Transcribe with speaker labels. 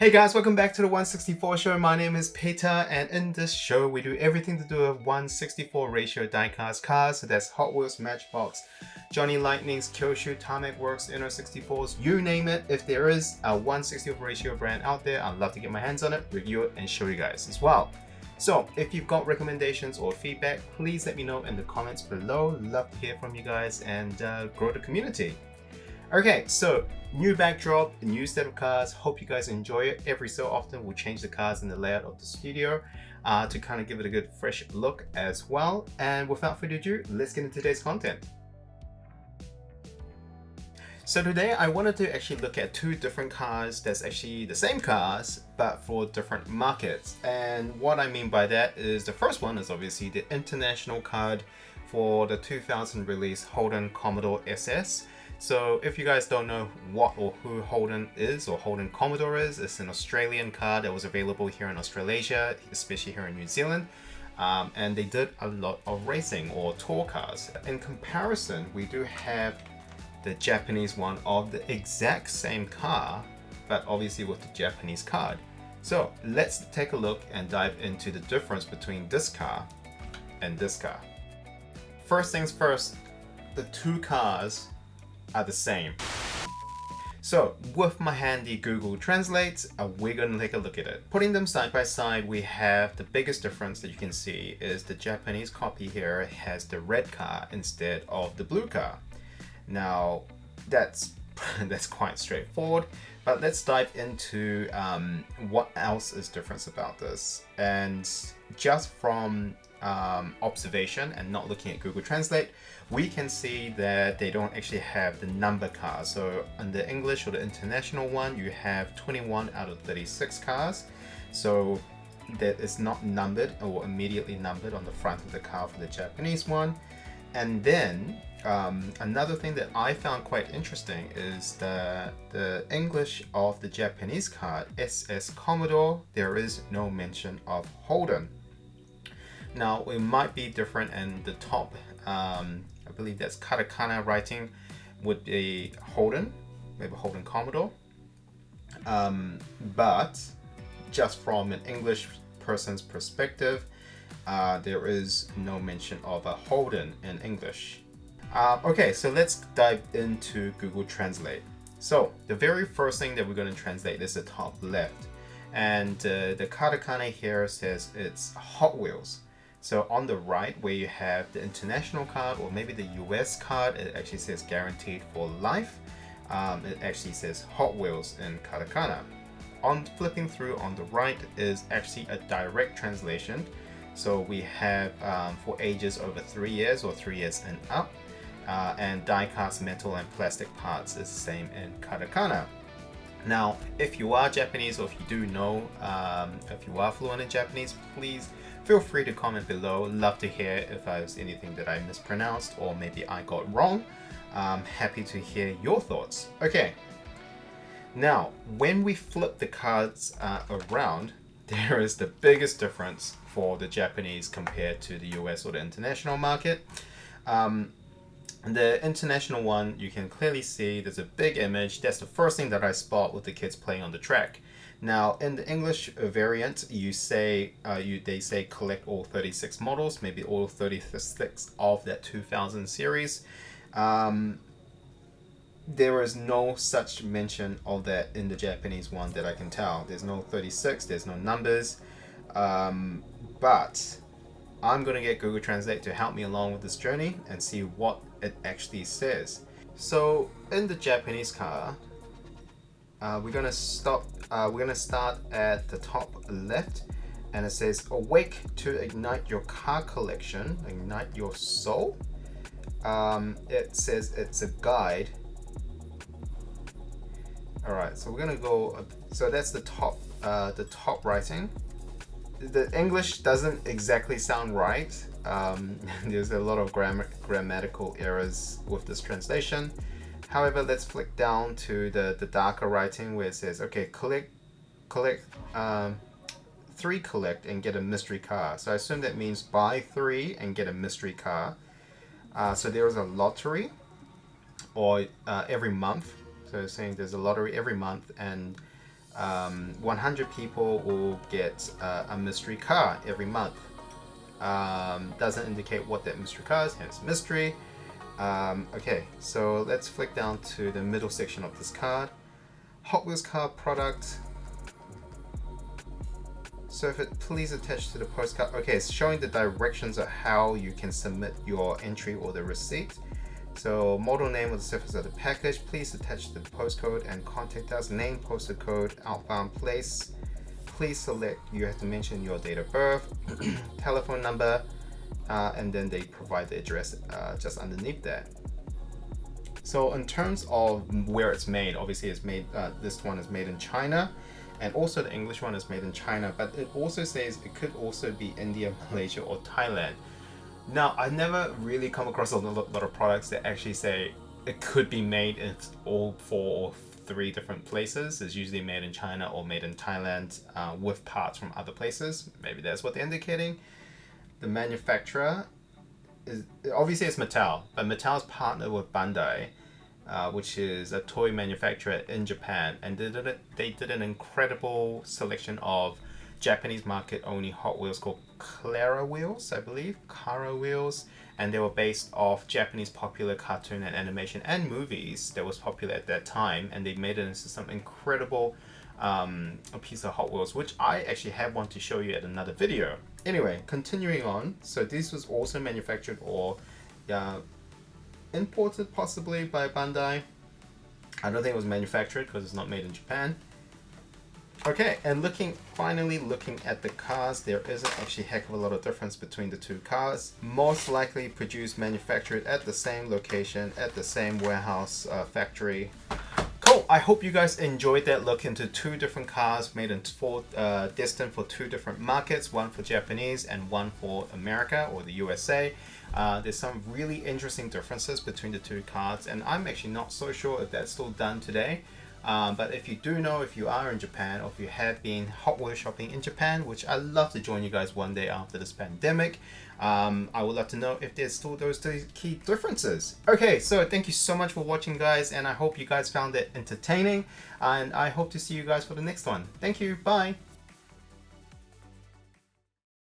Speaker 1: Hey guys, welcome back to the 164 show. My name is Peter, and in this show we do everything to do with 164 ratio diecast cars. So that's Hot Wheels, Matchbox, Johnny Lightning's, Kyosho, Tarmac Works, Inno 64s, you name it. If there is a 164 ratio brand out there, I'd love to get my hands on it, review it, and show you guys as well. So if you've got recommendations or feedback, please let me know in the comments below. Love to hear from you guys and grow the community. Okay, so new backdrop, new set of cars. Hope you guys enjoy it. Every so often we'll change the cars and the layout of the studio to kind of give it a good fresh look as well. And without further ado, let's get into today's content. So today I wanted to actually look at two different cars that's actually the same cars but for different markets. And what I mean by that is the first one is obviously the international card for the 2000 release Holden Commodore SS. So if you guys don't know what or who Holden is or Holden Commodore is, it's an Australian car that was available here in Australasia, especially here in New Zealand. And they did a lot of racing or tour cars. In comparison, we do have the Japanese one of the exact same car, but obviously with the Japanese card. So let's take a look and dive into the difference between this car and this car. First things first, the two cars are the same. So with my handy Google Translate, we're going to take a look at it. Putting them side by side, we have the biggest difference that you can see is the Japanese copy here has the red car instead of the blue car. Now that's quite straightforward, but let's dive into what else is different about this. And just from observation and not looking at Google Translate, we can see that they don't actually have the number cars. So on the English or the international one, you have 21 out of 36 cars. So that is not numbered or immediately numbered on the front of the car for the Japanese one. And then another thing that I found quite interesting is the English of the Japanese card, SS Commodore, there is no mention of Holden. Now it might be different in the top, I believe that's katakana writing would be Holden, maybe Holden Commodore. But just from an English person's perspective, there is no mention of a Holden in English. Okay, so let's dive into Google Translate. So the very first thing that we're going to translate is the top left. And the katakana here says it's Hot Wheels. So on the right where you have the international card or maybe the US card, it actually says guaranteed for life. It actually says Hot Wheels in katakana. On flipping through on the right is actually a direct translation. So we have for ages over 3 years or 3 years and up. And die-cast metal and plastic parts is the same in katakana. Now, if you are Japanese or if you do know, if you are fluent in Japanese, please feel free to comment below. Love to hear if there's anything that I mispronounced or maybe I got wrong. Happy to hear your thoughts. Okay, now when we flip the cards around, there is the biggest difference for the Japanese compared to the US or the international market. The international one, you can clearly see there's a big image. That's the first thing that I spot with the kids playing on the track. Now in the English variant, you say they say collect all 36 models, maybe all 36 of that 2000 series. There is no such mention of that in the Japanese one that I can tell. There's no 36, there's no numbers, but I'm going to get Google Translate to help me along with this journey and see what it actually says. So in the Japanese car, we're going to start at the top left, and it says awake to ignite your car collection, ignite your soul. It says it's a guide. All right, so we're going to go, so that's the top writing. The English doesn't exactly sound right. There's a lot of grammatical errors with this translation. However, let's flick down to the darker writing where it says, okay, collect 3 collect and get a mystery car. So I assume that means buy 3 and get a mystery car. So there is a lottery or every month. So it's saying there's a lottery every month, and 100 people will get a mystery car every month. Doesn't indicate what that mystery car is, hence mystery. Okay, so let's flick down to the middle section of this card. Hot Wheels card product. So if it please attach to the postcard. Okay, it's showing the directions of how you can submit your entry or the receipt. So model name of the surface of the package. Please attach the postcode and contact us. Name, postal code, outbound place. Please select, you have to mention your date of birth, telephone number, and then they provide the address just underneath that. So in terms of where it's made, obviously it's made, this one is made in China, and also the English one is made in China, but it also says it could also be India, Malaysia, or Thailand. Now, I never really come across a lot of products that actually say it could be made in all 4 or 3 different places. It's usually made in China or made in Thailand with parts from other places. Maybe that's what they're indicating. The manufacturer is, obviously it's Mattel, but Mattel's partnered with Bandai, which is a toy manufacturer in Japan, and they did an incredible selection of Japanese market only Hot Wheels called Clara Wheels, I believe, Kara Wheels, and they were based off Japanese popular cartoon and animation and movies that was popular at that time, and they made it into some incredible a piece of Hot Wheels, which I actually have one to show you at another video. Anyway, continuing on, so this was also manufactured or imported possibly by Bandai. I don't think it was manufactured because it's not made in Japan. Okay, and finally looking at the cars, there isn't actually a heck of a lot of difference between the 2 cars. Most likely produced, manufactured at the same location, at the same warehouse factory. Cool, I hope you guys enjoyed that look into 2 different cars made in destined for 2 different markets, one for Japanese and one for America or the USA. There's some really interesting differences between the 2 cars, and I'm actually not so sure if that's still done today. But if you do know, if you are in Japan, or if you have been Hot Wheels shopping in Japan, which I'd love to join you guys one day after this pandemic, I would love to know if there's still those 2 key differences. Okay, so thank you so much for watching, guys, and I hope you guys found it entertaining, and I hope to see you guys for the next one. Thank you, bye!